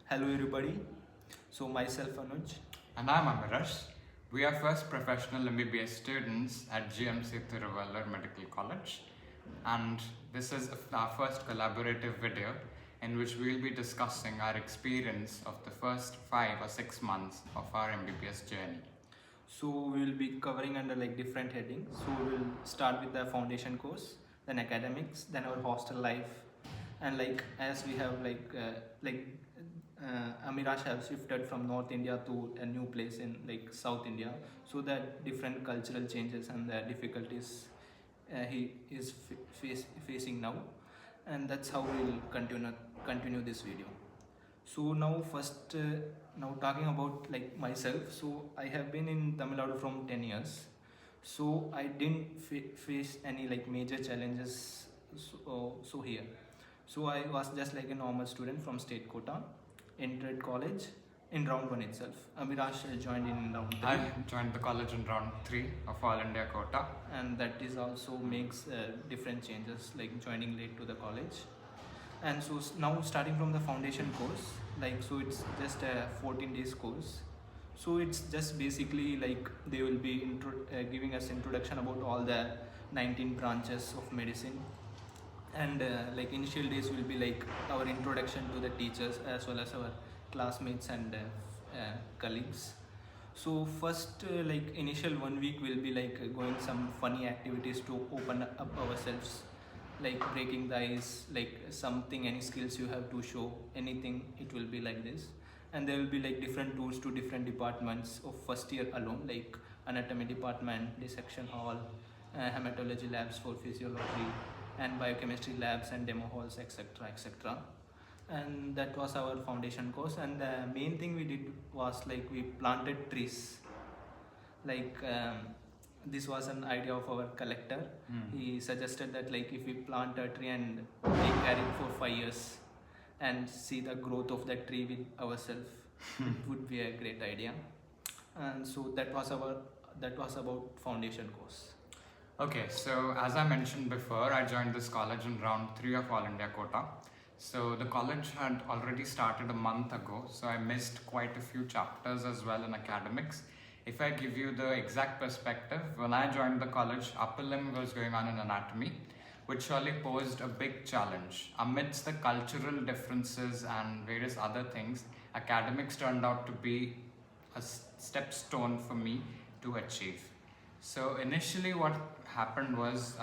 Hello everybody. So myself Anuj. And I'm Amirash. We are first professional MBBS students at GMC THIRUVALLUR Medical College, and this is our first collaborative video in which we'll be discussing our experience of the first 5 or 6 months of our MBBS journey. So we will be covering under like different headings. So we will start with the foundation course, then academics, then our hostel life, and like as we have Amirash have shifted from North India to a new place in like South India, so that different cultural changes and the difficulties he is facing now, and that's how we'll continue this video. So now first, now talking about like myself. So I have been in Tamil Nadu from 10 years. So I didn't face any like major challenges. So here, so I was just like a normal student from state quota, entered college in round one itself. Amirash joined in round three. I joined the college in round 3 of All India quota. And that is also makes different changes like joining late to the college. And so now starting from the foundation course, like so it's just a 14 days course. So it's just basically like they will be giving us introduction about all the 19 branches of medicine, and like initial days will be like our introduction to the teachers as well as our classmates and colleagues. So first like initial 1 week will be like going some funny activities to open up ourselves, like breaking the ice, like something, any skills you have to show, anything, it will be like this. And there will be like different tours to different departments of first year alone, like anatomy department, dissection hall, hematology labs for physiology, and biochemistry labs and demo halls, etc, etc. And that was our foundation course. And the main thing we did was like we planted trees, like this was an idea of our collector. He suggested that like if we plant a tree and take care it for 5 years and see the growth of that tree with ourselves, it would be a great idea. And so that was about foundation course. Okay, so as I mentioned before, I joined this college in round 3 of All India quota. So the college had already started a month ago, so I missed quite a few chapters as well in academics. If I give you the exact perspective, when I joined the college, upper limb was going on in anatomy, which surely posed a big challenge. Amidst the cultural differences and various other things, academics turned out to be a stepstone for me to achieve. So initially what happened was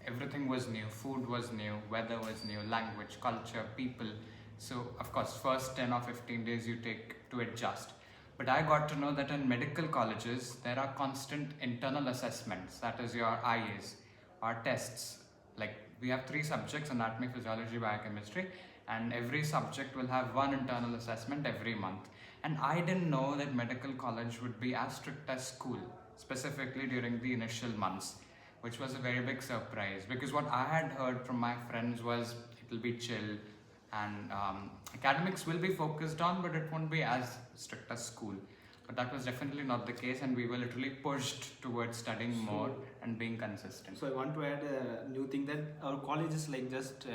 everything was new, food was new, weather was new, language, culture, people. So of course first 10 or 15 days you take to adjust. But I got to know that in medical colleges there are constant internal assessments, that is your IAs, or tests. Like we have 3 subjects, anatomy, physiology, biochemistry, and every subject will have one internal assessment every month. And I didn't know that medical college would be as strict as school, specifically during the initial months, which was a very big surprise, because what I had heard from my friends was it will be chill and academics will be focused on, but it won't be as strict as school. But that was definitely not the case, and we were literally pushed towards studying more and being consistent. So I want to add a new thing, that our college is like just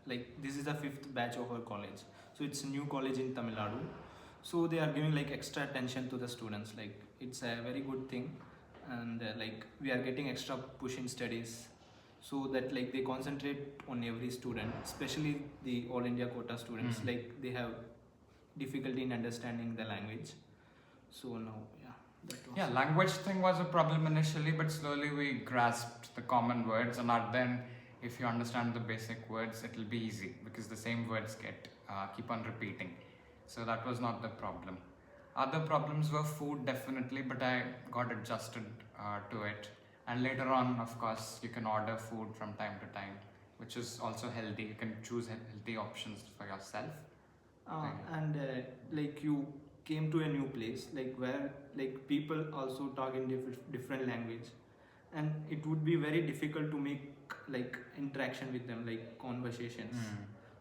like this is the 5th batch of our college. So it's a new college in Tamil Nadu. So they are giving like extra attention to the students. Like it's a very good thing, and like we are getting extra push in studies, so that like they concentrate on every student, especially the All India quota students. Like they have difficulty in understanding the language. So now, yeah, language thing was a problem initially, but slowly we grasped the common words, and then if you understand the basic words, it will be easy because the same words keep on repeating. So that was not the problem. Other problems were food, definitely, but I got adjusted to it. And later on, of course, you can order food from time to time, which is also healthy. You can choose healthy options for yourself. And like you came to a new place, like where like people also talk in different language, and it would be very difficult to make like interaction with them, like conversations.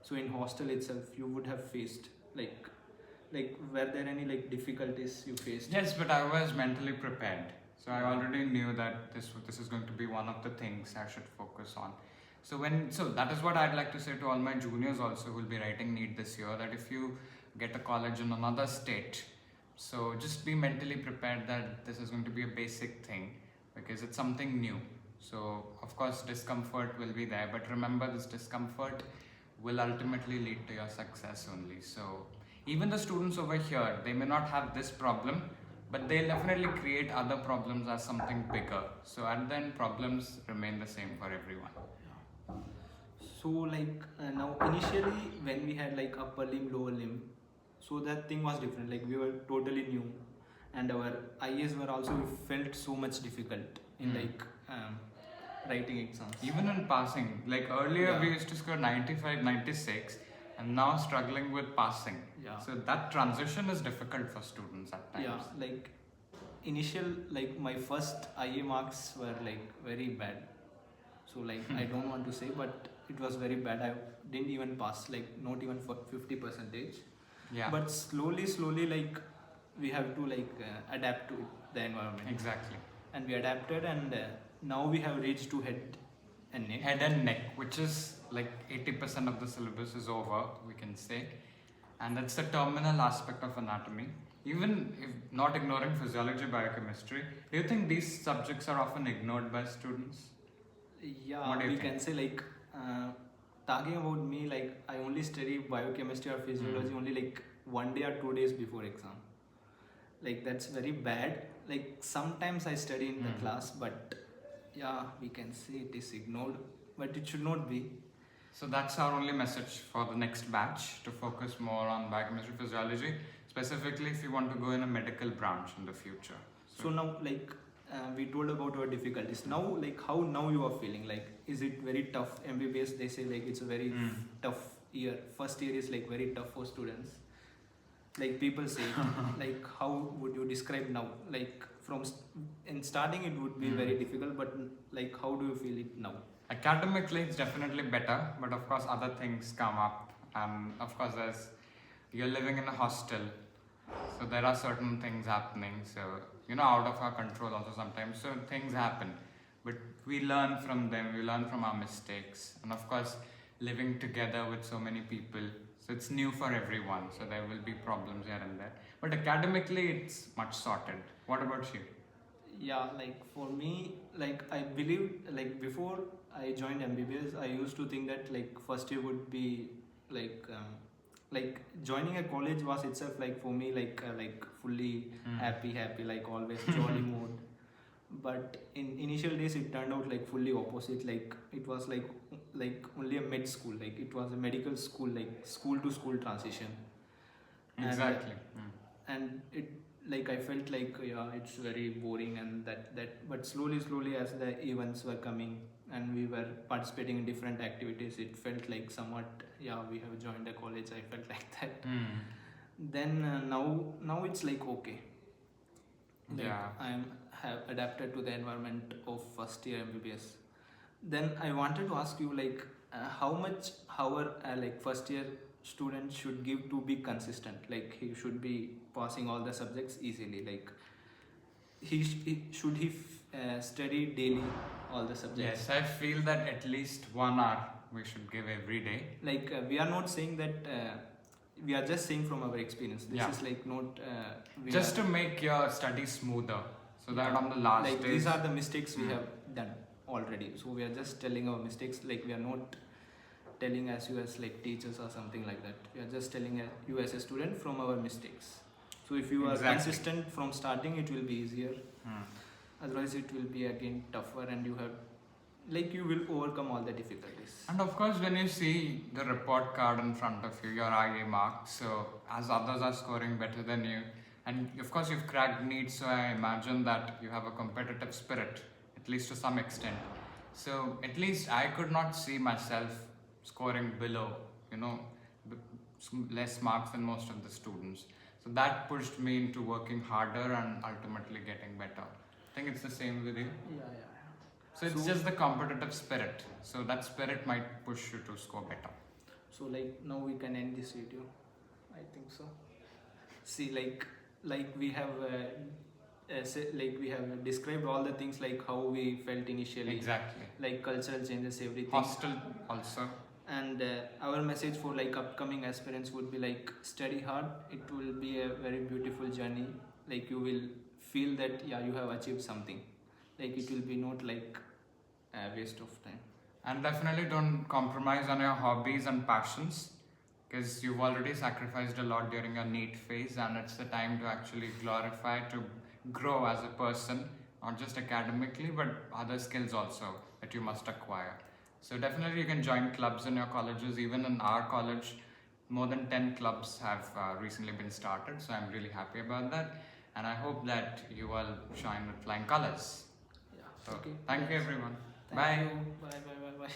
So in hostel itself, you would have faced like were there any like difficulties you faced? Yes, but I was mentally prepared. So I already knew that this is going to be one of the things I should focus on. So that is what I'd like to say to all my juniors also who will be writing NEET this year, that if you get a college in another state, so just be mentally prepared that this is going to be a basic thing because it's something new. So of course discomfort will be there, but remember this discomfort will ultimately lead to your success only. So even the students over here, they may not have this problem, but they'll definitely create other problems as something bigger. So at the end, problems remain the same for everyone. So like now initially when we had like upper limb, lower limb, so that thing was different. Like we were totally new, and our IAs were also felt so much difficult in like writing exams. Even in passing, like earlier we used to score 95, 96, and now struggling with passing. So that transition is difficult for students at times. Yeah, like initial, like my first IA marks were like very bad. So like I don't want to say, but it was very bad. I didn't even pass, like not even for 50%. Yeah. But slowly, like we have to like adapt to the environment. Exactly. And we adapted, and now we have reached to head and neck. Head and neck, which is like 80% of the syllabus is over, we can say. And that's the terminal aspect of anatomy. Even if not ignoring physiology, biochemistry, do you think these subjects are often ignored by students? Yeah, we can say like talking about me, like I only study biochemistry or physiology only like 1 day or 2 days before exam. Like that's very bad. Like sometimes I study in the class, but yeah, we can say it is ignored, but it should not be. So that's our only message for the next batch, to focus more on biochemistry, physiology, specifically if you want to go in a medical branch in the future. So now like we told about our difficulties. Now like how now you are feeling? Like is it very tough? MBBS, they say like it's a very tough year. First year is like very tough for students. Like people say it. Like how would you describe now? Like from in starting it would be very difficult, but like how do you feel it now? Academically, it's definitely better, but of course, other things come up, and of course, you're living in a hostel, so there are certain things happening. So out of our control also sometimes. So things happen, but we learn from them. We learn from our mistakes, and of course, living together with so many people. So it's new for everyone. So there will be problems here and there, but academically, it's much sorted. What about you? Yeah, like for me, like I believe like before I joined MBBS, I used to think that like first year would be like joining a college was itself like for me like fully happy, like always jolly mode. But in initial days it turned out like fully opposite. Like it was like only a med school, like it was a medical school, like school to school transition. Exactly. And it like I felt like it's very boring, and that but slowly as the events were coming and we were participating in different activities, it felt like somewhat we have joined a college. I felt like that. Then now it's like okay, like have adapted to the environment of first year MBBS. Then I wanted to ask you like how much our like first year student should give to be consistent. Like he should be passing all the subjects easily. Like he study daily all the subjects. Yes, I feel that at least 1 hour we should give every day. Like we are not saying that we are just saying from our experience. This is like not just to make your study smoother, so that on the last like days, these are the mistakes we have done already. So we are just telling our mistakes. Like we are not telling as you as like teachers or something like that. We are just telling you as a student from our mistakes. So if you are consistent from starting, it will be easier. Otherwise it will be again tougher, and you will overcome all the difficulties. And of course, when you see the report card in front of you, your IA marks, so as others are scoring better than you, and of course you've cracked NEET, so I imagine that you have a competitive spirit, at least to some extent. So at least I could not see myself scoring below, less marks than most of the students. So that pushed me into working harder and ultimately getting better. I think it's the same with you. Yeah. So it's just the competitive spirit. So that spirit might push you to score better. So like now we can end this video. I think so. See, like we have like we have described all the things like how we felt initially, Exactly. like cultural changes, everything. Hostel also. And our message for like upcoming aspirants would be like study hard. It will be a very beautiful journey. Like you will feel that yeah, you have achieved something. Like it will be not like a waste of time. And definitely don't compromise on your hobbies and passions, because you've already sacrificed a lot during your NEET phase, and it's the time to actually glorify, to grow as a person, not just academically but other skills also that you must acquire. So definitely you can join clubs in your colleges. Even in our college, more than 10 clubs have recently been started, so I'm really happy about that, and I hope that you all shine with flying colors. Yeah. So Okay. thank you Yes. everyone. Thank Bye. you. Bye. Bye. Bye. Bye.